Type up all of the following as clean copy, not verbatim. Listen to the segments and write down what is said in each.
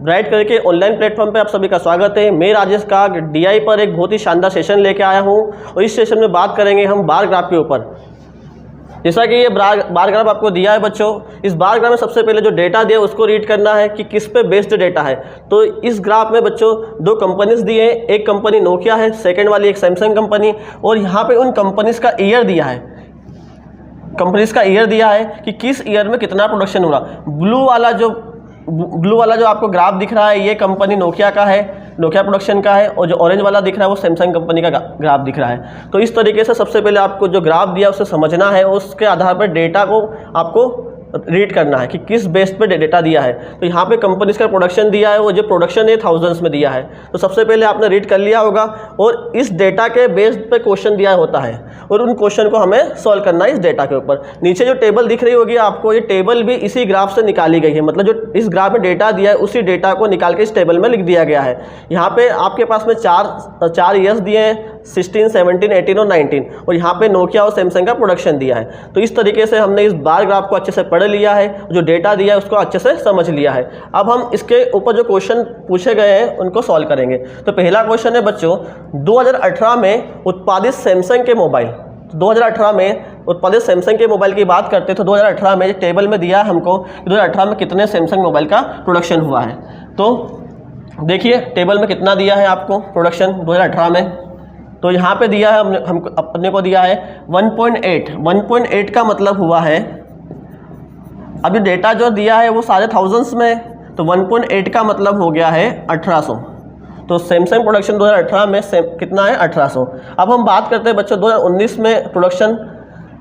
Bright करके online platform पे आप सभी का स्वागत है। मैं राजेश काग डीआई पर एक बहुत ही शानदार सेशन लेके आया हूँ और इस सेशन में बात करेंगे हम बार ग्राफ के ऊपर। जैसा कि ये बार ग्राफ आपको दिया है बच्चों, इस बार ग्राफ में सबसे पहले जो डेटा दिया है उसको रीड करना है कि किस पे बेस्ड डेटा है। तो इस ग्राफ में बच्चों दो कंपनीज दिए हैं, एक कंपनी नोकिया है, सेकंड वाली एक सैमसंग कंपनी, और यहाँ पे उन कंपनीज का ईयर दिया है, कंपनीज का ईयर दिया है कि किस ईयर में कितना प्रोडक्शन हो रहा। ब्लू वाला जो आपको ग्राफ दिख रहा है ये कंपनी नोकिया का है, नोकिया प्रोडक्शन का है, और जो ऑरेंज वाला दिख रहा है वो सैमसंग कंपनी का ग्राफ दिख रहा है। तो इस तरीके से सबसे पहले आपको जो ग्राफ दिया उसे समझना है, उसके आधार पर डेटा को आपको रीड करना है कि किस बेस पे डेटा दिया है। तो यहाँ पे कंपनीज का प्रोडक्शन दिया है, वो जो प्रोडक्शन है थाउजेंड्स में दिया है। तो सबसे पहले आपने रीड कर लिया होगा और इस डेटा के बेस पे क्वेश्चन दिया होता है और उन क्वेश्चन को हमें सॉल्व करना है इस डेटा के ऊपर। नीचे जो टेबल दिख रही होगी आपको, ये टेबल भी इसी ग्राफ से निकाली गई है, मतलब जो इस ग्राफ में डेटा दिया है उसी डेटा को निकाल के इस टेबल में लिख दिया गया है। यहाँ पे आपके पास में चार ईयर्स दिए हैं, 16, 17, 18 और 19, और यहाँ पे नोकिया और सैमसंग का प्रोडक्शन दिया है। तो इस तरीके से हमने इस बार ग्राफ को अच्छे से पढ़ लिया है, जो डेटा दिया है उसको अच्छे से समझ लिया है। अब हम इसके ऊपर जो क्वेश्चन पूछे गए हैं उनको सॉल्व करेंगे। तो पहला क्वेश्चन है बच्चों, 2018 में उत्पादित सैमसंग के मोबाइल, 2018 में उत्पादित सैमसंग के मोबाइल की बात करते हैं तो 2018 में टेबल में दिया है हमको 2018 में कितने सैमसंग मोबाइल का प्रोडक्शन हुआ है। तो देखिए टेबल में कितना दिया है आपको प्रोडक्शन 2018 में, तो यहाँ पे दिया है हम अपने को दिया है 1.8 का मतलब हुआ है, अभी डेटा जो दिया है वो सारे थाउजेंड्स में, तो 1.8 का मतलब हो गया है 1800। तो सैमसंग प्रोडक्शन 2018 में कितना है 1800। अब हम बात करते हैं बच्चों 2019 में प्रोडक्शन,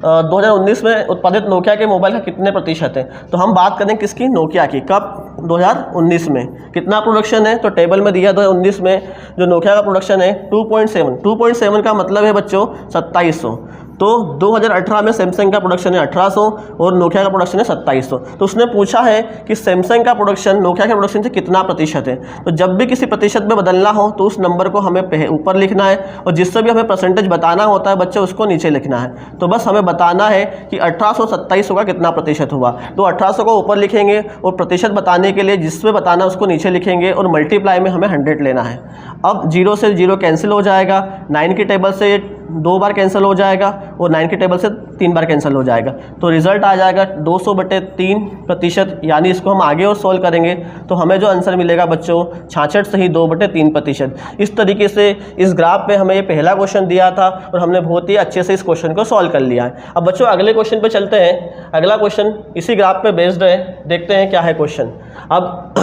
2019 में उत्पादित नोकिया के मोबाइल का कितने प्रतिशत है। तो हम बात करें किसकी, नोकिया की। कब, 2019 में कितना प्रोडक्शन है, तो टेबल में दिया 2019 में जो नोकिया का प्रोडक्शन है 2.7 का मतलब है बच्चों 2700। तो 2018 में सैमसंग का प्रोडक्शन है 1800 और नोकिया का प्रोडक्शन है 2700। तो उसने पूछा है कि सैमसंग का प्रोडक्शन नोकिया के प्रोडक्शन से कितना प्रतिशत है। तो जब भी किसी प्रतिशत में बदलना हो तो उस नंबर को हमें ऊपर लिखना है, और जिससे भी हमें परसेंटेज बताना होता है बच्चे उसको नीचे लिखना है। तो बस हमें बताना है कि 1800 2700 का कितना प्रतिशत हुआ। तो 1800 को ऊपर लिखेंगे और प्रतिशत बताने के लिए जिसमें बताना है उसको नीचे लिखेंगे, और मल्टीप्लाई में हमें 100 लेना है। अब 0 से 0 कैंसिल हो जाएगा, 9 की टेबल से 2 बार कैंसिल हो जाएगा और 9 की टेबल से 3 बार कैंसिल हो जाएगा। तो रिजल्ट आ जाएगा 200/3%, यानी इसको हम आगे और सोल्व करेंगे तो हमें जो आंसर मिलेगा बच्चों 66 सही 2/3%। इस तरीके से इस ग्राफ पे हमें ये पहला क्वेश्चन दिया था और हमने बहुत ही अच्छे से इस क्वेश्चन को सॉल्व कर लिया है। अब बच्चों अगले क्वेश्चन पे चलते हैं। अगला क्वेश्चन इसी ग्राफ पे बेस्ड है, देखते हैं क्या है क्वेश्चन। अब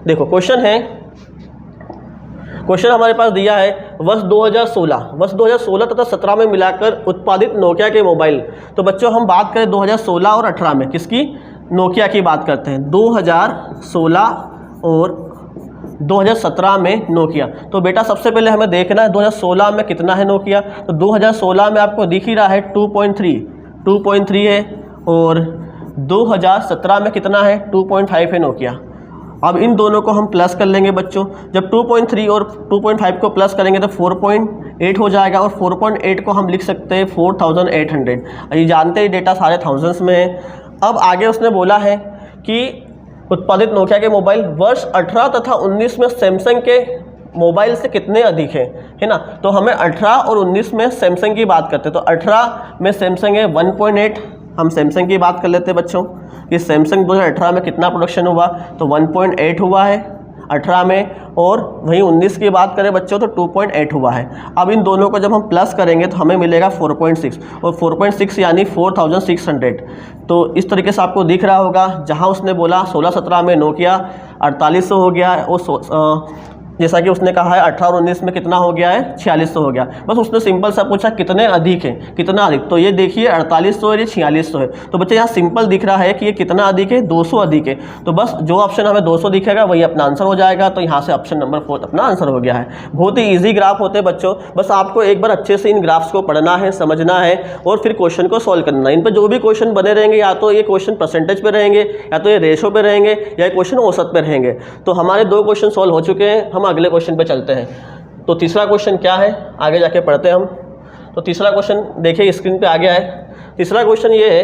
देखो क्वेश्चन हमारे पास दिया है वर्ष 2016 तथा 17 में मिलाकर उत्पादित नोकिया के मोबाइल। तो बच्चों हम बात करें 2016 और 18 में, किसकी, नोकिया की बात करते हैं। 2016 और 2017 में नोकिया। तो बेटा सबसे पहले हमें देखना है 2016 में कितना है नोकिया। तो 2016 में आपको दिख ही रहा है 2.3 है, और 2017 में कितना है 2.5 है नोकिया। अब इन दोनों को हम प्लस कर लेंगे बच्चों। जब 2.3 और 2.5 को प्लस करेंगे तो 4.8 हो जाएगा, और 4.8 को हम लिख सकते हैं 4800। ये जानते ही डेटा सारे थाउजेंड्स में है। अब आगे उसने बोला है कि उत्पादित नोकिया के मोबाइल वर्ष 18 तथा 19 में सैमसंग के मोबाइल से कितने अधिक है ना। तो हमें 18 और 19 में सैमसंग की बात करते हैं। तो 18 में सैमसंग है 1.8, हम सैमसंग की बात कर लेते हैं बच्चों कि सैमसंग 2018 में कितना प्रोडक्शन हुआ, तो 1.8 हुआ है 18 में, और वहीं 19 की बात करें बच्चों तो 2.8 हुआ है। अब इन दोनों को जब हम प्लस करेंगे तो हमें मिलेगा 4.6, और 4.6 यानी 4600। तो इस तरीके से आपको दिख रहा होगा, जहां उसने बोला 16-17 में नोकिया 4800 हो गया, और जैसा कि उसने कहा है 18 और 19 में कितना हो गया है 4600 हो गया। बस उसने सिंपल सा पूछा कितने अधिक है, कितना अधिक। तो ये देखिए 4800 है, ये 4600 है। तो बच्चे यहाँ सिंपल दिख रहा है कि ये कितना अधिक है, 200 अधिक है। तो बस जो ऑप्शन हमें 200 दिखेगा वही अपना आंसर हो जाएगा। तो यहाँ से ऑप्शन नंबर 4 अपना आंसर हो गया है। बहुत ही ईजी ग्राफ होते हैं बच्चों, बस आपको एक बार अच्छे से इन ग्राफ्स को पढ़ना है, समझना है और फिर क्वेश्चन को सॉल्व करना है। इन पर जो भी क्वेश्चन बने रहेंगे, या तो ये क्वेश्चन परसेंटेज पे रहेंगे, या तो ये रेशो पे रहेंगे, या ये क्वेश्चन औसत पे रहेंगे। तो हमारे 2 क्वेश्चन सॉल्व हो चुके हैं, हम अगले क्वेश्चन पे चलते हैं। तो तीसरा क्वेश्चन क्या है, आगे जाके पढ़ते हैं हम। तो तीसरा क्वेश्चन देखिए स्क्रीन पे आ गया है। तीसरा क्वेश्चन ये है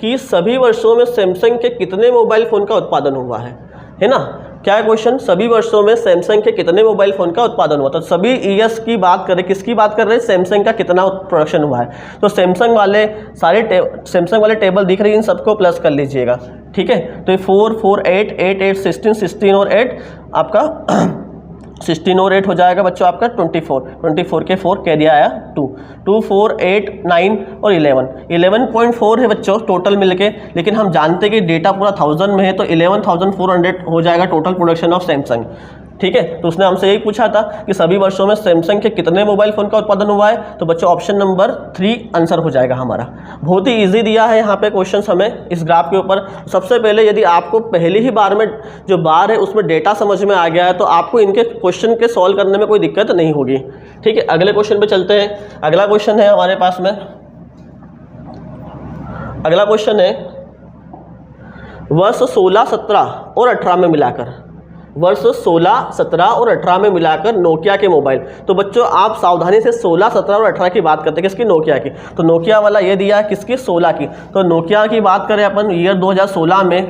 कि सभी वर्षों में सैमसंग के कितने मोबाइल फ़ोन का उत्पादन हुआ है ना। क्या है क्वेश्चन, सभी वर्षों में सैमसंग के कितने मोबाइल फ़ोन का उत्पादन हुआ। तो सभी ईयर्स की बात करें, किसकी बात कर रहे हैं, सैमसंग का कितना प्रोडक्शन हुआ है। तो सैमसंग वाले सैमसंग वाले टेबल दिख रही है, इन सबको प्लस कर लीजिएगा, ठीक है। तो ये 4 4 8 8 8 16 16 और 8 आपका 16 और 8 हो जाएगा बच्चों आपका 24 के 4 कैरी आया 2 2 4 8 9 और 11.4 है बच्चों टोटल मिलके। लेकिन हम जानते हैं कि डेटा पूरा 1000 में है, तो 11,400 हो जाएगा टोटल प्रोडक्शन ऑफ सैमसंग, ठीक है। तो उसने हमसे यही पूछा था कि सभी वर्षों में सैमसंग के कितने मोबाइल फ़ोन का उत्पादन हुआ है। तो बच्चों ऑप्शन नंबर 3 आंसर हो जाएगा हमारा। बहुत ही इजी दिया है यहाँ पे क्वेश्चंस हमें इस ग्राफ के ऊपर। सबसे पहले यदि आपको पहली ही बार में जो बार है उसमें डेटा समझ में आ गया है तो आपको इनके क्वेश्चन के सॉल्व करने में कोई दिक्कत नहीं होगी, ठीक है। अगले क्वेश्चन पर चलते हैं। अगला क्वेश्चन है हमारे पास में, अगला क्वेश्चन है वर्ष 16 17 और 18 में मिलाकर, वर्ष 16 17 और 18 में मिलाकर नोकिया के मोबाइल। तो बच्चों आप सावधानी से 16 17 और 18 की बात करते हैं, किसकी, नोकिया की। तो नोकिया वाला ये दिया है किसकी, 16 की। तो नोकिया की बात करें अपन ईयर 2016 में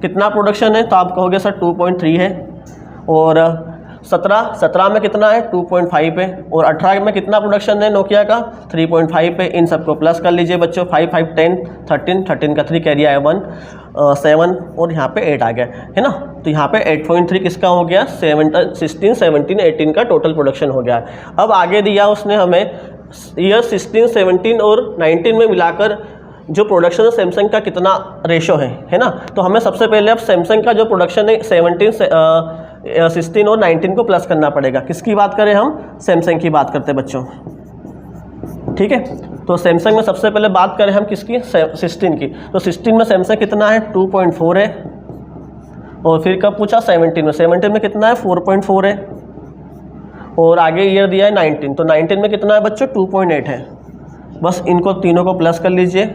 कितना प्रोडक्शन है, तो आप कहोगे सर 2.3 है। और 17 में कितना है, 2.5 है। और 18 में कितना प्रोडक्शन है नोकिया का, 3.5 है। इन सबको प्लस कर लीजिए बच्चों, 5 5 10 13 का 3 कैरी आया 1 7 और यहाँ पे 8 आ गया, है ना। तो यहाँ पे 8.3 किसका हो गया, 16 17 18 का टोटल प्रोडक्शन हो गया। अब आगे दिया उसने हमें ईयर 16 17 और 19 में मिलाकर जो प्रोडक्शन है सैमसंग का कितना रेशो है ना। तो हमें सबसे पहले अब सैमसंग का जो प्रोडक्शन है 16 और 19 को प्लस करना पड़ेगा। किसकी बात करें हम, सैमसंग की बात करते हैं बच्चों, ठीक है। तो सैमसंग में सबसे पहले बात करें हम किसकी, 16 की। तो 16 में सैमसंग कितना है, 2.4 है। और फिर कब पूछा, 17 में कितना है, 4.4 है। और आगे ईयर दिया है 19, तो 19 में कितना है बच्चों, 2.8 है। बस इनको तीनों को प्लस कर लीजिए,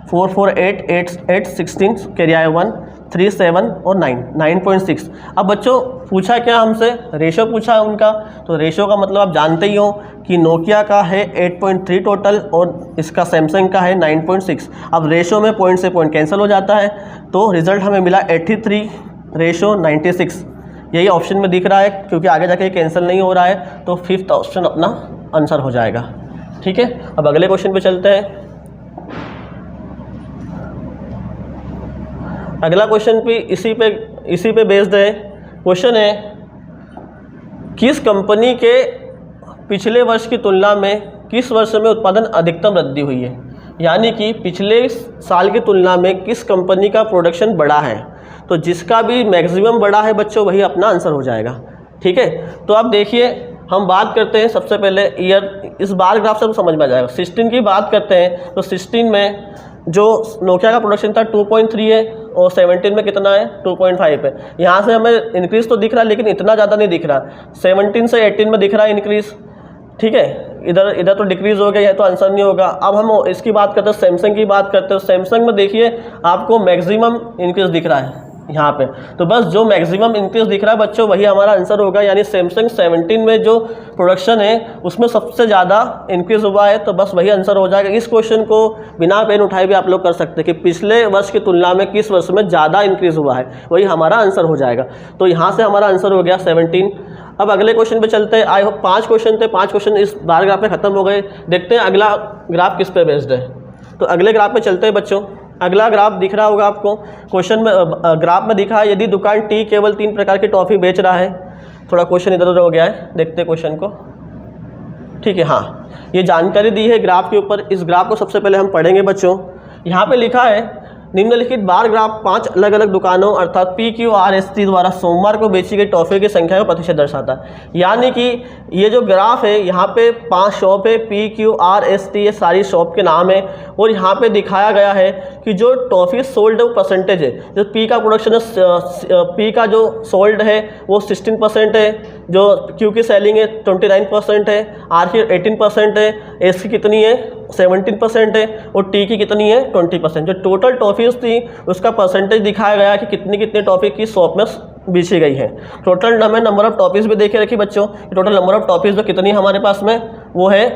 4 4 8 8 8 16 कैरी आया 1 3 7 और 9.6। अब बच्चों पूछा क्या हमसे, रेशो पूछा है उनका। तो रेशो का मतलब आप जानते ही हो कि नोकिया का है 8.3 टोटल और इसका सैमसंग का है 9.6। अब रेशो में पॉइंट से पॉइंट कैंसिल हो जाता है, तो रिजल्ट हमें मिला 83 रेशो 96। यही ऑप्शन में दिख रहा है क्योंकि आगे जाके कैंसिल नहीं हो रहा है, तो 5th ऑप्शन अपना आंसर हो जाएगा, ठीक है। अब अगले क्वेश्चन पे चलते हैं। अगला क्वेश्चन भी इसी पे बेस्ड है। क्वेश्चन है किस कंपनी के पिछले वर्ष की तुलना में किस वर्ष में उत्पादन अधिकतम वृद्धि हुई है, यानी कि पिछले साल की तुलना में किस कंपनी का प्रोडक्शन बढ़ा है। तो जिसका भी मैक्सिमम बढ़ा है बच्चों वही अपना आंसर हो जाएगा, ठीक है। तो अब देखिए हम बात करते हैं सबसे पहले ईयर, इस बार ग्राफ से समझ में आ जाएगा। 16 की बात करते हैं तो 16 में जो नोकिया का प्रोडक्शन था 2.3 है और 17 में कितना है, 2.5 है। यहाँ से हमें इंक्रीज तो दिख रहा है लेकिन इतना ज़्यादा नहीं दिख रहा। 17 से 18 में दिख रहा है इंक्रीज, ठीक है। इधर तो डिक्रीज हो गया, यह तो आंसर नहीं होगा। अब हम इसकी बात करते हैं, सैमसंग की बात करते हैं। सैमसंग में देखिए आपको मैक्सिमम इंक्रीज दिख रहा है यहाँ पे। तो बस जो मैक्सिमम इंक्रीज दिख रहा है बच्चों वही हमारा आंसर होगा, यानी सैमसंग 17 में जो प्रोडक्शन है उसमें सबसे ज़्यादा इंक्रीज हुआ है, तो बस वही आंसर हो जाएगा। इस क्वेश्चन को बिना पेन उठाए भी आप लोग कर सकते हैं कि पिछले वर्ष की तुलना में किस वर्ष में ज़्यादा इंक्रीज हुआ है, वही हमारा आंसर हो जाएगा। तो यहाँ से हमारा आंसर हो गया 17। अब अगले क्वेश्चन पे चलते हैं। आई होप 5 क्वेश्चन थे, 5 क्वेश्चन इस बार ग्राफ पे खत्म हो गए। देखते हैं अगला ग्राफ किस पे बेस्ड है। तो अगले ग्राफ पे चलते हैं बच्चों। अगला ग्राफ दिख रहा होगा आपको, क्वेश्चन में ग्राफ में दिखा है यदि दुकान टी केवल 3 प्रकार की टॉफ़ी बेच रहा है। थोड़ा क्वेश्चन इधर उधर हो गया है, देखते हैं क्वेश्चन को, ठीक है। हाँ, ये जानकारी दी है ग्राफ के ऊपर। इस ग्राफ को सबसे पहले हम पढ़ेंगे बच्चों। यहाँ पे लिखा है निम्नलिखित बार ग्राफ 5 अलग अलग दुकानों अर्थात PQRST द्वारा सोमवार को बेची गई टॉफ़ी की संख्या का प्रतिशत दर्शाता है। यानी कि ये जो ग्राफ है यहाँ पे 5 शॉप है, PQRST ये सारी शॉप के नाम है। और यहाँ पे दिखाया गया है कि जो टॉफ़ी सोल्ड है वो परसेंटेज है। जो P का प्रोडक्शन है, P का जो सोल्ड है वो 16% है, जो Q की सेलिंग है 29% है, R की 18% है, S की कितनी है 17% है और T की कितनी है 20%। जो टोटल टॉफ़ीज़ थी उसका परसेंटेज दिखाया गया कि कितनी कितनी टॉफ़ी की शॉप में बेची गई है। टोटल हमें नंबर ऑफ़ टॉफ़ीज़ भी देखे रखी बच्चों। टोटल नंबर ऑफ़ टॉफ़ीज़ जो कितनी हमारे पास में वो है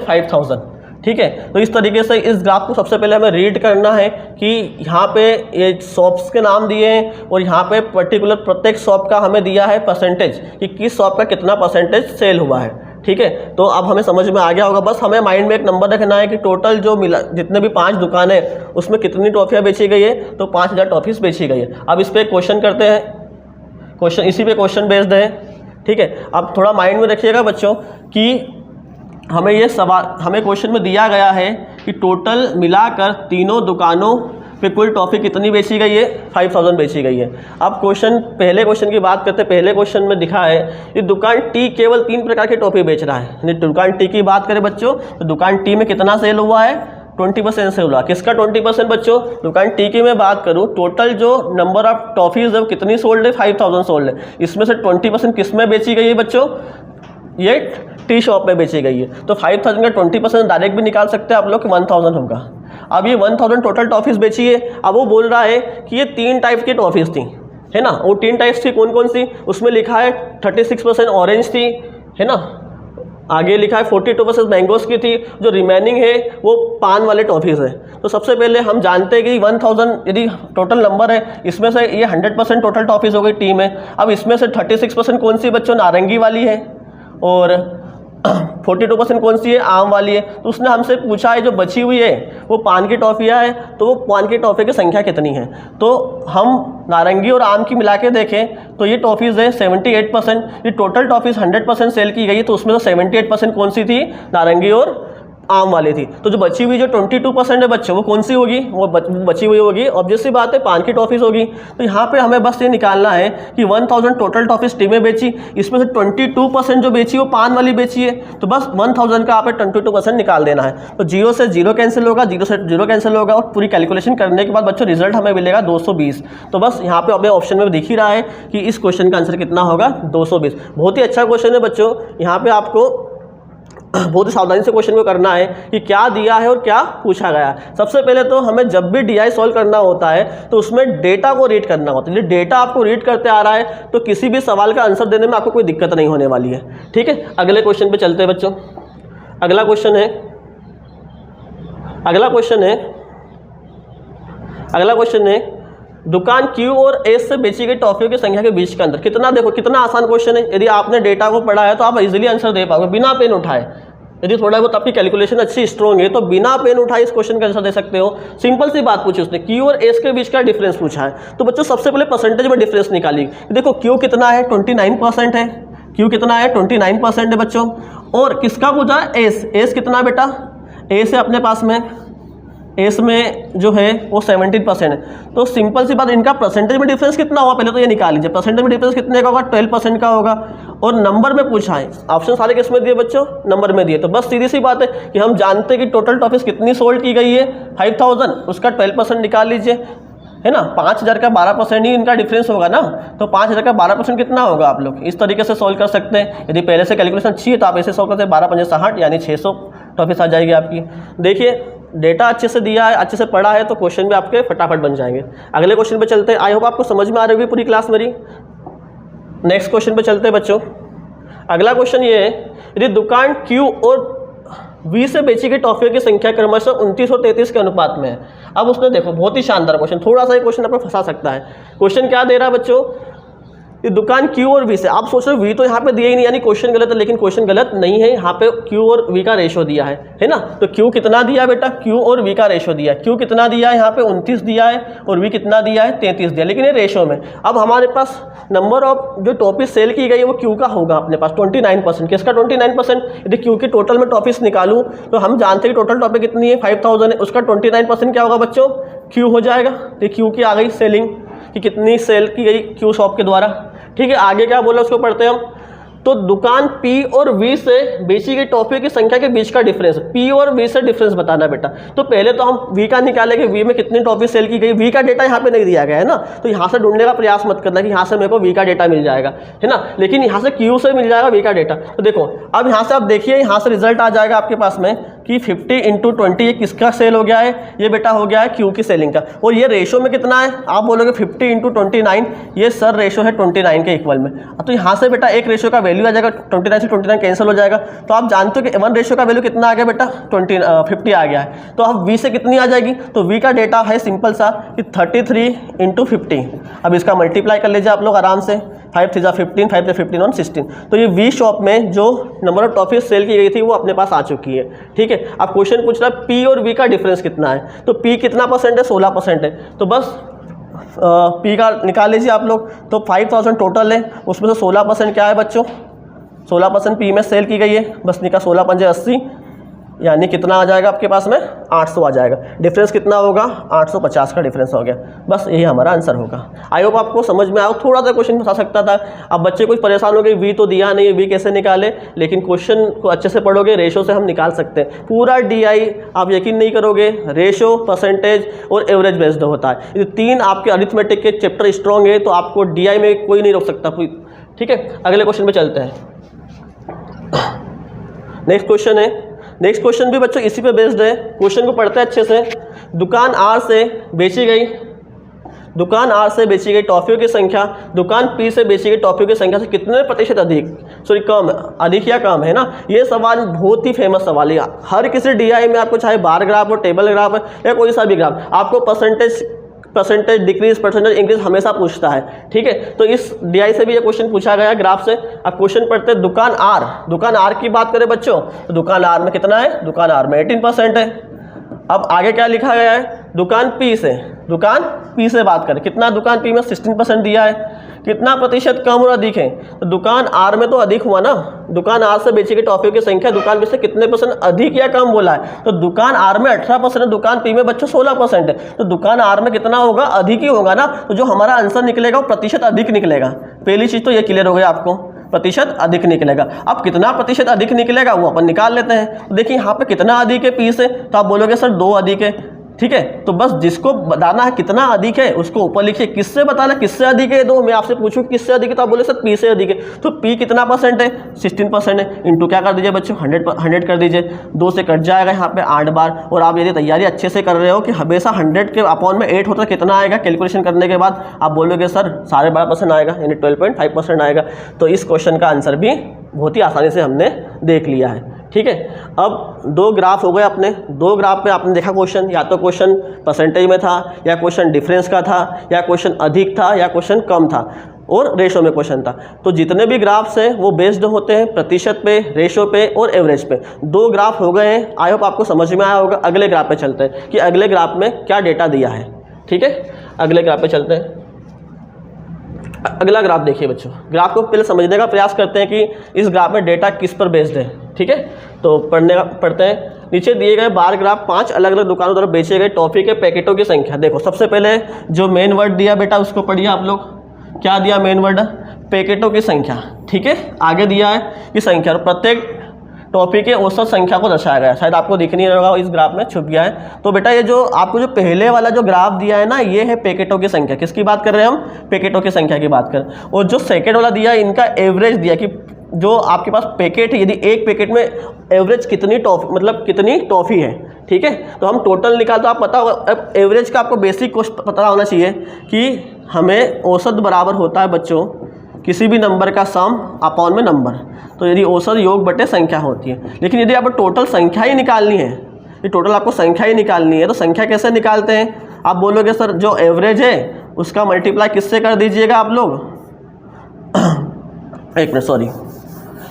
5000, ठीक है। तो इस तरीके से इस ग्राफ को सबसे पहले हमें रीड करना है कि यहाँ पे ये शॉप्स के नाम दिए हैं और यहाँ पे पर्टिकुलर प्रत्येक शॉप का हमें दिया है परसेंटेज कि किस शॉप का कितना परसेंटेज सेल हुआ है, ठीक है। तो अब हमें समझ में आ गया होगा। बस हमें माइंड में एक नंबर रखना है कि टोटल जो मिला जितने भी 5 दुकानें उसमें कितनी टॉफ़ियाँ बेची गई है, तो 5000 टॉफ़ीज़ बेची गई है। अब इस पर क्वेश्चन करते हैं, क्वेश्चन इसी पे क्वेश्चन बेस्ड है, ठीक है। अब थोड़ा माइंड में रखिएगा बच्चों कि हमें ये सवाल हमें क्वेश्चन में दिया गया है कि टोटल मिलाकर तीनों दुकानों पे कुल टॉफ़ी कितनी बेची गई है, 5000 बेची गई है। अब पहले क्वेश्चन की बात करते हैं। पहले क्वेश्चन में दिखा है कि दुकान टी केवल 3 प्रकार की टॉफ़ी बेच रहा है। यानी दुकान टी की बात करें बच्चों तो दुकान टी में कितना सेल हुआ है, 20% सेल हुआ। किसका 20% बच्चों, दुकान टी की मैं बात करूं टोटल जो नंबर ऑफ टॉफ़ीज़ है वो कितनी सोल्ड है, 5000 सोल्ड है। इसमें से 20% किस में बेची गई है बच्चों, ये टी शॉप में बेची गई है। तो 5000 का 20% डायरेक्ट भी निकाल सकते हैं आप लोग कि 1000 होगा। अब ये 1000 टोटल टॉफ़ीज़ बेची है। अब वो बोल रहा है कि ये 3 टाइप की टॉफ़ीज़ थी, है ना। वो 3 टाइप्स थी, कौन कौन सी, उसमें लिखा है 36% ऑरेंज थी, है ना। आगे लिखा है 42% मैंगोज़ की थी, जो रिमेनिंग है वो पान वाले टॉफ़ीज़ है। तो सबसे पहले हम जानते हैं कि 1000 यदि टोटल नंबर है, इसमें से ये 100% टोटल टॉफ़ीज़ हो गई टी में। अब इसमें से 36% कौन सी बच्चों, नारंगी वाली है, और 42% कौन सी है, आम वाली है। तो उसने हमसे पूछा है जो बची हुई है वो पान की टॉफ़ियाँ है, तो वो पान की टॉफ़ी की संख्या कितनी है। तो हम नारंगी और आम की मिला के देखें तो ये टॉफ़ीज़ है 78%। ये टोटल टॉफ़ीज़ 100% सेल की गई, तो उसमें तो 78% कौन सी थी, नारंगी और आम वाली थी। तो जो बची हुई जो 22% है बच्चों वो कौन सी होगी, वो बची हुई होगी, ऑब्वियस सी बात है, पान की टॉफ़ीज़ होगी। तो यहाँ पे हमें बस ये निकालना है कि 1000 टोटल टॉफ़ीज़ टी में बेची, इसमें से 22% जो बेची वो पान वाली बेची है। तो बस 1000 का आप 22% निकाल देना है। तो 0 से 0 कैंसिल होगा, 0 से 0 कैंसिल होगा, और पूरी कैलकुलेशन करने के बाद बच्चों रिजल्ट हमें मिलेगा 220। तो बस यहाँ पे हमें ऑप्शन में दिख ही रहा है कि इस क्वेश्चन का आंसर कितना होगा, 220। बहुत ही अच्छा क्वेश्चन है बच्चों। यहाँ पे आपको बहुत ही सावधानी से क्वेश्चन को करना है कि क्या दिया है और क्या पूछा गया है। सबसे पहले तो हमें जब भी डीआई सॉल्व करना होता है तो उसमें डेटा को रीड करना होता है। यदि डेटा आपको रीड करते आ रहा है तो किसी भी सवाल का आंसर देने में आपको कोई दिक्कत नहीं होने वाली है, ठीक है। अगले क्वेश्चन पे चलते हैं बच्चों। अगला क्वेश्चन है दुकान क्यू और एस से बेची गई टॉफियों की संख्या के बीच का अंतर कितना। देखो कितना आसान क्वेश्चन है। यदि आपने डेटा को पढ़ा है तो आप इजीली आंसर दे पाओगे बिना पेन उठाए। यदि थोड़ा बहुत आपकी कैलकुलेशन अच्छी स्ट्रॉन्ग है तो बिना पेन उठाए इस क्वेश्चन का आंसर दे सकते हो। सिंपल सी बात पूछी उसने, क्यू और एस के बीच का डिफरेंस पूछा है। तो बच्चों सबसे पहले परसेंटेज में डिफरेंस निकाली। देखो क्यू कितना है, 29% है। क्यू कितना है, 29% है बच्चों। और किसका पूछा है, एस कितना बेटा, एस है अपने पास में, एस में जो है वो 17% है। तो सिंपल सी बात, इनका परसेंटेज में डिफरेंस कितना होगा पहले तो ये निकाल लीजिए। परसेंटेज में डिफरेंस कितने का होगा, 12% का होगा। और नंबर में पूछा है, ऑप्शन सारे किस में दिए बच्चों, नंबर में दिए। तो बस सीधी सी बात है कि हम जानते हैं कि टोटल टॉफीज कितनी सोल्ड की गई है, 5000, उसका 12% निकाल लीजिए, है ना। 5000 का 12% ही इनका डिफरेंस होगा ना। तो 5000 का 12% कितना होगा, आप लोग इस तरीके से सॉल्व कर सकते हैं। यदि पहले से कैलकुलेशन अच्छी है तो आप ऐसे सॉल्व करते हैं, 12 पंजे 60 यानी 600 टॉफीज आ जाएगी आपकी। देखिए डेटा अच्छे से दिया है, अच्छे से पढ़ा है तो क्वेश्चन भी आपके फटाफट बन जाएंगे। अगले क्वेश्चन पे चलते हैं। आई होप आपको समझ में आ रही होगी पूरी क्लास मेरी। नेक्स्ट क्वेश्चन पे चलते हैं बच्चों। अगला क्वेश्चन ये है, यदि दुकान क्यू और वी से बेची गई टॉफियों की संख्या क्रमशः 29 और 33 के अनुपात में है। अब उसने देखो बहुत ही शानदार क्वेश्चन, थोड़ा सा ये क्वेश्चन आपको फंसा सकता है। क्वेश्चन क्या दे रहा है बच्चों, ये दुकान क्यू और वी से, आप सोच रहे हो वी तो यहाँ पे दिया ही नहीं, यानी क्वेश्चन गलत है। लेकिन क्वेश्चन गलत नहीं है, यहाँ पे क्यू और वी का रेशो दिया है ना। तो क्यू कितना दिया बेटा, क्यू और वी का रेशो दिया है। क्यू कितना दिया है, यहाँ पे 29 दिया है, और वी कितना दिया है, 33 दिया, लेकिन ये रेशो में। अब हमारे पास नंबर ऑफ जो टॉफीज सेल की गई है वो क्यू का होगा अपने पास 29%। किसका 29%, यदि क्यू की टोटल में टॉफीज निकालूँ तो हम जानते हैं कि टोटल टॉफी कितनी है, 5000 है, उसका 29% क्या होगा बच्चों, क्यू हो जाएगा। तो क्यू की आ गई सेलिंग कि कितनी सेल की गई क्यू शॉप के द्वारा, ठीक है। आगे क्या बोला उसको पढ़ते हैं हम। तो दुकान पी और वी से बेची गई टॉफियों की संख्या के बीच का डिफरेंस, पी और वी से डिफरेंस बताना बेटा। तो पहले तो हम वी का निकालेंगे, वी में कितनी टॉफी सेल की गई। वी का डेटा यहाँ पे नहीं दिया गया है ना, तो यहाँ से ढूंढने का प्रयास मत करना कि यहाँ से मेरे को वी का डेटा मिल जाएगा, है ना। लेकिन यहाँ से क्यू से मिल जाएगा वी का डेटा। तो देखो अब यहाँ से आप देखिए, यहाँ से रिजल्ट आ जाएगा आपके पास में कि 50 इंटू 20 ये किसका सेल हो गया है, ये बेटा हो गया है क्यू की सेलिंग का। और ये रेशो में कितना है, आप बोलोगे 50 इंटू 29, ये सर रेशो है 29 के इक्वल में। तो यहाँ से बेटा एक रेशो का वैल्यू आ जाएगा, 29 से 29 कैंसिल हो जाएगा। तो आप जानते हो कि 1 रेशो का वैल्यू कितना आ गया बेटा, 50 आ गया है। तो अब v से कितनी आ जाएगी, तो v का डेटा है सिंपल सा कि 33 इंटू 50। अब इसका मल्टीप्लाई कर लीजिए आप लोग आराम से, 5 3 15, 5 से 15 और 16। तो ये वी शॉप में जो नंबर ऑफ टॉफीज सेल की गई थी वो अपने पास आ चुकी है। ठीक है, अब क्वेश्चन पूछ रहा है पी और वी का डिफरेंस कितना है, तो पी कितना परसेंट है, 16% है। तो बस पी का निकाल लीजिए आप लोग। तो 5000 टोटल है, उसमें से 16% क्या है बच्चों, 16% पी में सेल की गई है। बस निकाल 16 पंजे 80, यानी कितना आ जाएगा आपके पास में, 800 आ जाएगा। डिफरेंस कितना होगा, 850 का डिफरेंस हो गया। बस यही हमारा आंसर होगा। आई होप आपको समझ में आया। थोड़ा सा क्वेश्चन फंसा सकता था, अब बच्चे कुछ परेशान हो गए, वी तो दिया नहीं है, वी कैसे निकाले, लेकिन क्वेश्चन को अच्छे से पढ़ोगे, रेशो से हम निकाल सकते हैं। पूरा डीआई आप यकीन नहीं करोगे, रेशो, परसेंटेज और एवरेज बेस्ड होता है। ये 3 आपके अरिथमेटिक के चैप्टर स्ट्रॉन्ग है, तो आपको डीआई में कोई नहीं रोक सकता। ठीक है, अगले क्वेश्चन में चलते हैं। नेक्स्ट क्वेश्चन है, नेक्स्ट क्वेश्चन भी बच्चों इसी पे बेस्ड है। क्वेश्चन को पढ़ते हैं अच्छे से। दुकान आर से बेची गई टॉफियों की संख्या दुकान पी से बेची गई टॉफियों की संख्या से कितने प्रतिशत अधिक, सॉरी कम, अधिक या कम है ना। ये सवाल बहुत ही फेमस सवाल है। हर किसी डीआई में आपको चाहे बार ग्राफ हो, टेबल ग्राफ है या कोई सा भी ग्राफ, आपको परसेंटेज डिक्रीज, परसेंटेज इंक्रीज हमेशा पूछता है। ठीक है, तो इस डीआई से भी ये क्वेश्चन पूछा गया ग्राफ से। अब क्वेश्चन पढ़ते हैं। दुकान आर की बात करें बच्चों, तो दुकान आर में कितना है, दुकान आर में 18% है। अब आगे क्या लिखा गया है, दुकान पी से बात करें, कितना दुकान पी में 16% दिया है, कितना प्रतिशत कम और अधिक है, तो दुकान आर में तो अधिक हुआ ना। दुकान आर से बेची गई टॉफियों की संख्या दुकान पी से कितने परसेंट अधिक या कम बोला है, तो दुकान आर में 18% है, दुकान पी में बच्चों 16% है। तो दुकान आर में कितना होगा, अधिक ही होगा ना। तो जो हमारा आंसर निकलेगा वो प्रतिशत अधिक निकलेगा। पहली चीज़ तो ये क्लियर हो गया आपको, प्रतिशत अधिक निकलेगा। अब कितना प्रतिशत अधिक निकलेगा वो अपन निकाल लेते हैं। तो देखिए यहाँ पे कितना अधिक है पी से, तो आप बोलोगे सर 2 अधिक है। ठीक है, तो बस जिसको बताना है कितना अधिक है उसको ऊपर लिखिए। किससे बताना किससे अधिक है, 2 मैं आपसे पूछूं किससे अधिक है, तो आप बोले सर पी से अधिक है। तो पी कितना परसेंट है, 16% है। इंटू क्या कर दीजिए बच्चों, 100 कर दीजिए। 2 से कट जाएगा यहाँ पे 8 बार। और आप यदि तैयारी अच्छे से कर रहे हो कि हमेशा 100 के अपॉन में 8 होता है, कितना आएगा कैलकुलेशन करने के बाद आप बोलोगे सर 12.5% आएगा, यानी 12.5% आएगा। तो इस क्वेश्चन का आंसर भी बहुत ही आसानी से हमने देख लिया है। ठीक है, अब 2 ग्राफ हो गए अपने। 2 ग्राफ में आपने देखा क्वेश्चन, या तो क्वेश्चन परसेंटेज में था, या क्वेश्चन डिफरेंस का था, या क्वेश्चन अधिक था, या क्वेश्चन कम था, और रेशो में क्वेश्चन था। तो जितने भी ग्राफ्स हैं वो बेस्ड होते हैं प्रतिशत पे, रेशो पे और एवरेज पे। 2 ग्राफ हो गए हैं, आई होप आपको समझ में आया होगा। अगले ग्राफ पे चलते हैं कि अगले ग्राफ में क्या डेटा दिया है। ठीक है, अगले ग्राफ पे चलते हैं। अगला ग्राफ देखिए बच्चों, ग्राफ को पहले समझने का प्रयास करते हैं कि इस ग्राफ में डेटा किस पर बेस्ड है। ठीक है, तो पढ़ते हैं। नीचे दिए गए बार ग्राफ 5 अलग अलग दुकानों द्वारा बेचे गए टॉफी के पैकेटों की संख्या। देखो सबसे पहले जो मेन वर्ड दिया बेटा उसको पढ़िए आप लोग। क्या दिया मेन वर्ड, पैकेटों की संख्या। ठीक है, आगे दिया है कि संख्या, प्रत्येक टॉफी के औसत संख्या को दर्शाया गया है। शायद आपको दिख नहीं रहा होगा, इस ग्राफ में छुप गया है। तो बेटा ये जो आपको जो पहले वाला जो ग्राफ दिया है ना, ये है पैकेटों की संख्या। किसकी बात कर रहे हैं हम, पैकेटों की संख्या की बात कर। और जो सेकेंड वाला दिया है इनका एवरेज दिया कि जो आपके पास पैकेट है, यदि एक पैकेट में एवरेज कितनी टॉफी, मतलब कितनी टॉफी है। ठीक है, तो हम टोटल निकाल, तो आप पता होगा। अब एवरेज का आपको बेसिक पता होना चाहिए कि हमें औसत बराबर होता है बच्चों किसी भी नंबर का सम अपॉन में नंबर। तो यदि औसत योग बटे संख्या होती है। लेकिन यदि आपको टोटल संख्या ही निकालनी है, ये टोटल आपको संख्या ही निकालनी है, तो संख्या कैसे निकालते हैं। आप बोलोगे सर जो एवरेज है उसका मल्टीप्लाई किससे कर दीजिएगा आप लोग, एक मिनट सॉरी,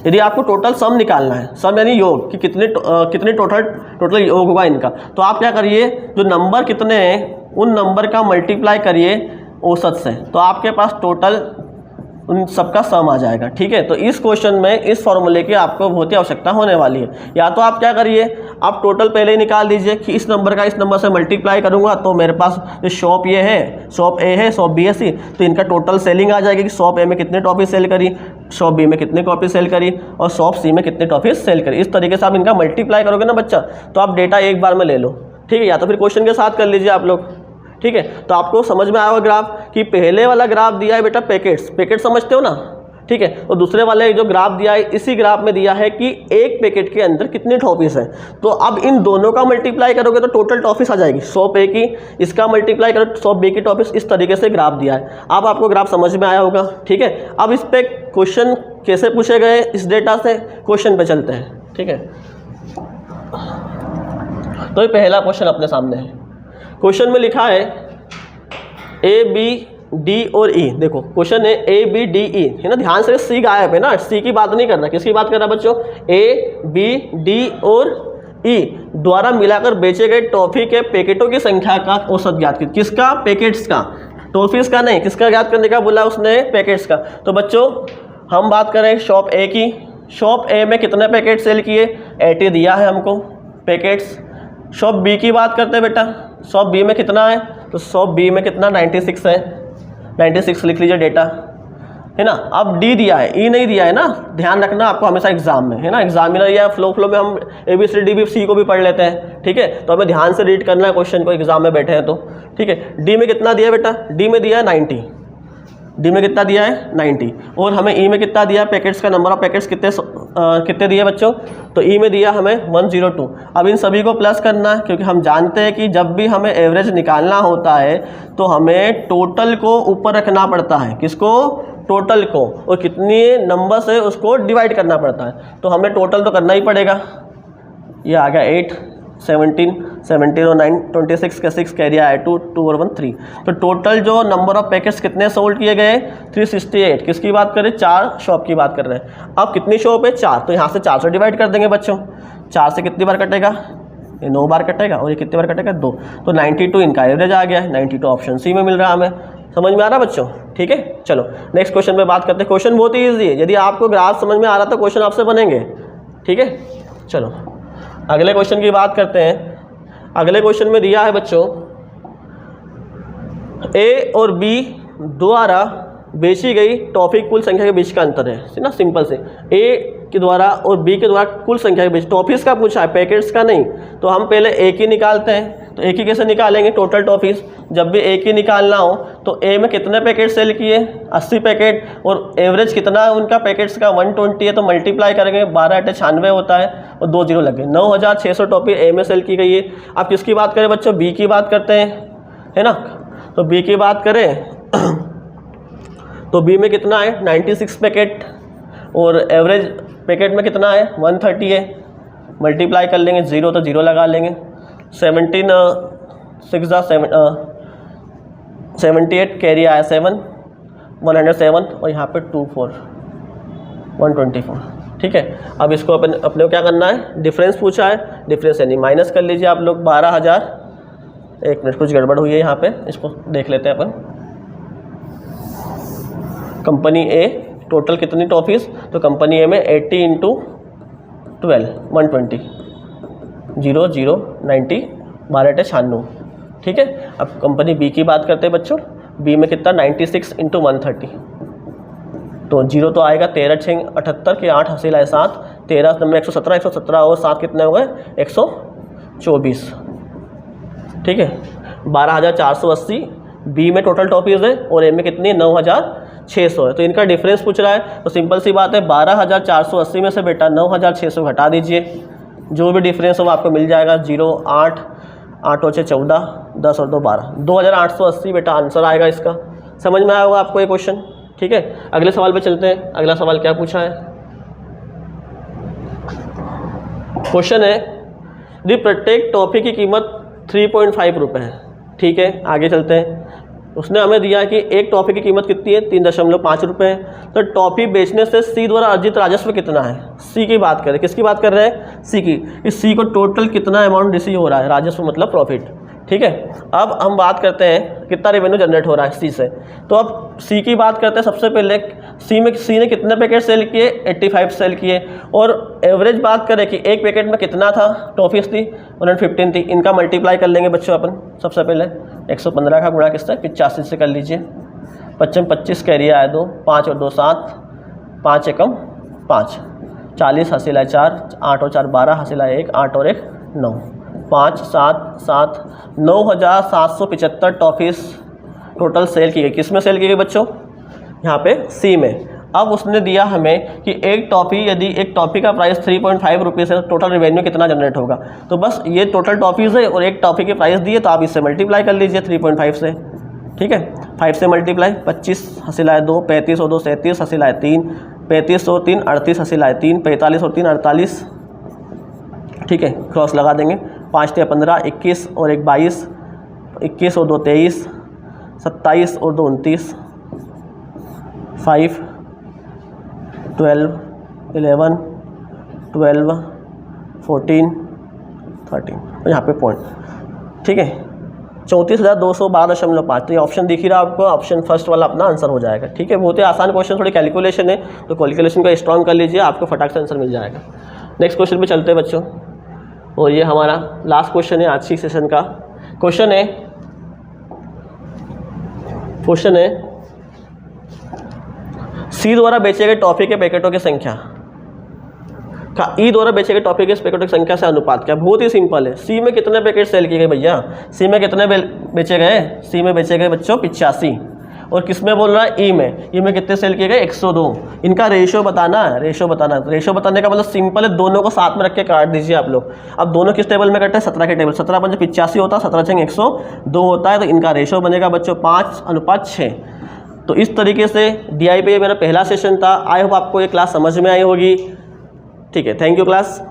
यदि आपको टोटल सम निकालना है, सम यानी योग कि कितने टोटल योग होगा इनका, तो आप क्या करिए, जो नंबर कितने हैं उन नंबर का मल्टीप्लाई करिए औसत से, तो आपके पास टोटल उन सबका सम आ जाएगा। ठीक है, तो इस क्वेश्चन में इस फॉर्मूले की आपको बहुत ही आवश्यकता होने वाली है। या तो आप क्या करिए, आप टोटल पहले ही निकाल दीजिए कि इस नंबर का इस नंबर से मल्टीप्लाई करूंगा तो मेरे पास जो शॉप ये है, शॉप ए है, शॉप बी है, सी, तो इनका टोटल सेलिंग आ जाएगी कि शॉप ए में कितने टॉफी सेल करी, शॉप बी में कितने कॉपी सेल करी और शॉप सी में कितने टॉफी सेल करी। इस तरीके से आप इनका मल्टीप्लाई करोगे ना बच्चा, तो आप डेटा एक बार में ले लो। ठीक है, या तो फिर क्वेश्चन के साथ कर लीजिए आप लोग। ठीक है, तो आपको समझ में आया होगा ग्राफ कि पहले वाला ग्राफ दिया है बेटा पैकेट्स, पैकेट समझते हो ना। ठीक है। और दूसरे वाले जो ग्राफ दिया है, इसी ग्राफ में दिया है कि एक पैकेट के अंदर कितनी टॉफीज़ हैं। तो अब इन दोनों का मल्टीप्लाई करोगे तो टोटल टॉफीज़ आ जाएगी 100 पे की, इसका मल्टीप्लाई करो 100 बी की टॉफीज़। इस तरीके से ग्राफ दिया है। अब आपको ग्राफ समझ में आया होगा, ठीक है। अब इस पर क्वेश्चन कैसे पूछे गए इस डेटा से, क्वेश्चन पे चलते हैं, ठीक है। तो ये पहला क्वेश्चन अपने सामने है। क्वेश्चन में लिखा है ए बी डी और ई। देखो क्वेश्चन है ए बी डी ई, है ना। ध्यान से सी गायब है ना, सी की बात नहीं करना, किसकी बात कर रहा है बच्चों, ए बी डी और ई द्वारा मिलाकर बेचे गए टॉफ़ी के पैकेटों की संख्या का औसत ज्ञात कीजिए। किसका, पैकेट्स का, टॉफ़ीज़ का नहीं, किसका ज्ञात करने का बोला उसने, पैकेट्स का। तो बच्चों हम बात करें शॉप ए की, शॉप ए में कितने पैकेट सेल किए, 80 दिया है हमको पैकेट्स। शॉप बी की बात करते हैं बेटा, शॉप बी में कितना है, तो शॉप बी में कितना 96 है, 96 लिख लीजिए डेटा, है ना। अब डी दिया है, ई नहीं दिया है ना, ध्यान रखना आपको हमेशा एग्जाम में, है ना। एग्जामिनर या फ्लो में हम A B C D B C को भी पढ़ लेते हैं, ठीक है। तो हमें ध्यान से रीड करना है क्वेश्चन को, एग्जाम में बैठे हैं तो, ठीक है। डी में कितना दिया है बेटा, डी में दिया है 90, डी में कितना दिया है 90। और हमें ई में कितना दिया है, पैकेट्स का नंबर ऑफ पैकेट्स कितने दिए बच्चों, तो ई में दिया हमें 102। अब इन सभी को प्लस करना है, क्योंकि हम जानते हैं कि जब भी हमें एवरेज निकालना होता है तो हमें टोटल को ऊपर रखना पड़ता है, किसको, टोटल को, और कितनी नंबर से उसको डिवाइड करना पड़ता है। तो हमें टोटल तो करना ही पड़ेगा। ये आ गया 8, 17 और 9, 26 का 6 कैरी आया 2 और 1 3। तो टोटल जो नंबर ऑफ पैकेट्स कितने सोल्ड किए गए, 368। किसकी बात करें, 4 शॉप की बात कर रहे हैं। अब कितनी शॉप है, 4, तो यहाँ से 4 से डिवाइड कर देंगे बच्चों। 4 से कितनी बार कटेगा, ये 9 बार कटेगा, और ये कितनी बार कटेगा, 2। तो 92 इनका एवरेज आ गया है, 92 ऑप्शन सी में मिल रहा है हमें। समझ में आ रहा बच्चों, ठीक है। चलो नेक्स्ट क्वेश्चन पे बात करते हैं। क्वेश्चन बहुत ही ईजी है, यदि आपको ग्राफ समझ में आ रहा तो क्वेश्चन आपसे बनेंगे, ठीक है। चलो अगले क्वेश्चन की बात करते हैं। अगले क्वेश्चन में दिया है बच्चों ए और बी द्वारा बेची गई टॉफ़ी कुल संख्या के बीच का अंतर है ना, सिंपल से। ए के द्वारा और बी के द्वारा कुल संख्या के बीच, टॉफ़ीज़ का पूछा है, पैकेट्स का नहीं। तो हम पहले एक ही निकालते हैं। तो एक ही कैसे निकालेंगे, टोटल टॉफ़ीज़। जब भी एक ही निकालना हो तो ए में कितने पैकेट सेल किए, 80 पैकेट, और एवरेज कितना है उनका पैकेट्स का 120 है। तो मल्टीप्लाई करेंगे, 12 × 96 होता है, और 2 जीरो लगे, 9600 टॉफ़ी ए में सेल की गई है। अब किसकी बात करें बच्चों, बी की बात करते हैं, है ना। तो बी की बात करें तो बी में कितना है 96 पैकेट, और एवरेज पैकेट में कितना है 130 है। मल्टीप्लाई कर लेंगे, 0 तो 0 लगा लेंगे, 17 6 78 कैरी आया 7, 107, और यहाँ पे 24 124, ठीक है। अब इसको अपने को क्या करना है, डिफरेंस पूछा है, डिफरेंस यानी माइनस कर लीजिए आप लोग 12,000। एक मिनट, कुछ गड़बड़ हुई है यहाँ पे, इसको देख लेते हैं अपन। कंपनी ए टोटल कितनी टॉफ़ीज़, तो कंपनी ए में 80 × 12 120, 0 0 90, 12 × 96, ठीक है। अब कंपनी बी की बात करते हैं बच्चों। बी में कितना 96 × 130, तो 0 तो आएगा, 13 × 6 78 के 8 हासिल है 7, 13 नंबर 117, 117 और 7 कितने हो गए 124, ठीक है। 12,480 बी में टोटल टॉफ़ीज़ है, और ए में कितनी 9,600 है। तो इनका डिफरेंस पूछ रहा है, तो सिंपल सी बात है 12,480 में से बेटा 9,600 घटा दीजिए, जो भी डिफरेंस हो वो आपको मिल जाएगा। 0 8 8 और 6 14, 10 और 2 12, 2,880 बेटा आंसर आएगा इसका। समझ में आया होगा आपको ये क्वेश्चन, ठीक है। अगले सवाल पे चलते हैं। अगला सवाल क्या पूछा है, क्वेश्चन है यदि प्रत्येक टॉफ़ी की कीमत 3.5 रुपये है, ठीक है। आगे चलते हैं। उसने हमें दिया कि एक टॉफ़ी की कीमत कितनी है 3.5 रुपये है। तो टॉफ़ी बेचने से सी द्वारा अर्जित राजस्व कितना है, सी की बात करें, किसकी बात कर रहे हैं, सी की। इस सी को टोटल कितना अमाउंट रिसीव हो रहा है, राजस्व मतलब प्रॉफिट, ठीक है। अब हम बात करते हैं कितना रेवेन्यू जनरेट हो रहा है सी से। तो अब सी की बात करते हैं। सबसे पहले सी ने कितने पैकेट सेल किए, 85 सेल किए, और एवरेज बात करें कि एक पैकेट में कितना था टॉफ़ीज़ थी 115 थी। इनका मल्टीप्लाई कर लेंगे बच्चों अपन। सबसे पहले 115 का गुणा किससे 85 से कर लीजिए, 25 25 कैरी आया 2, 5 और 2 7, 5 एकम 5, 40 हासिल है 4, 8 और 4 12 हासिल है 1, 8 और 1 9, 5 7 7, 9,775 टॉफ़ीज़ टोटल सेल की गई। किस में सेल की गई बच्चों, यहाँ पे सी में। अब उसने दिया हमें कि एक टॉफ़ी का प्राइस 3.5 रुपीज़ है, टोटल रेवेन्यू कितना जनरेट होगा। तो बस ये टोटल टॉफ़ीज़ है और एक टॉफ़ी की प्राइस दी है, तो आप इससे मल्टीप्लाई कर लीजिए 3.5 से, ठीक है। 5 से मल्टीप्लाई 25 हसीलाए 2, 35 और 2 37 हसीलाए 3, 35 और 3 38 हसीलाए 3, 45 और 3 48, ठीक है, क्रॉस लगा देंगे। 5 × 15 21 और 1 22, 21 और 2 23, 27 और 2 29, 5 12 11 12 14 13 और यहाँ पे पॉइंट, ठीक है। 34,212.5। तो ये ऑप्शन दिख ही रहा है आपको, ऑप्शन फर्स्ट वाला अपना आंसर हो जाएगा, ठीक है। बहुत ही आसान क्वेश्चन, थोड़ी कैलकुलेशन है, तो कैलकुलेशन को स्ट्रॉन्ग कर लीजिए, आपको फटाक से आंसर मिल जाएगा। नेक्स्ट क्वेश्चन पे चलते हैं बच्चों, और ये हमारा लास्ट क्वेश्चन है आज की सेशन का। क्वेश्चन है सी द्वारा बेचे गए टॉफ़ी के पैकेटों की संख्या का ई द्वारा बेचे गए टॉफ़ी के पैकेटों की संख्या से अनुपात क्या। बहुत ही सिंपल है। सी में कितने पैकेट सेल किए गए भैया, सी में कितने बेचे गए, सी में बेचे गए बच्चों 85, और किस में बोल रहा है, ई में कितने सेल किए गए 102। इनका रेशियो बताना है, रेशियो बताने का मतलब सिंपल है, दोनों को साथ में रख के काट दीजिए आप लोग। अब दोनों किस टेबल में कटे हैं, 17 के टेबल, 17 पंजे 85 होता है, 17 छंग 102 होता है, तो इनका रेशियो बनेगा बच्चों 5:6। तो इस तरीके से DI पे ये मेरा पहला सेशन था। आई होप आपको ये क्लास समझ में आई होगी, ठीक है। Thank you class.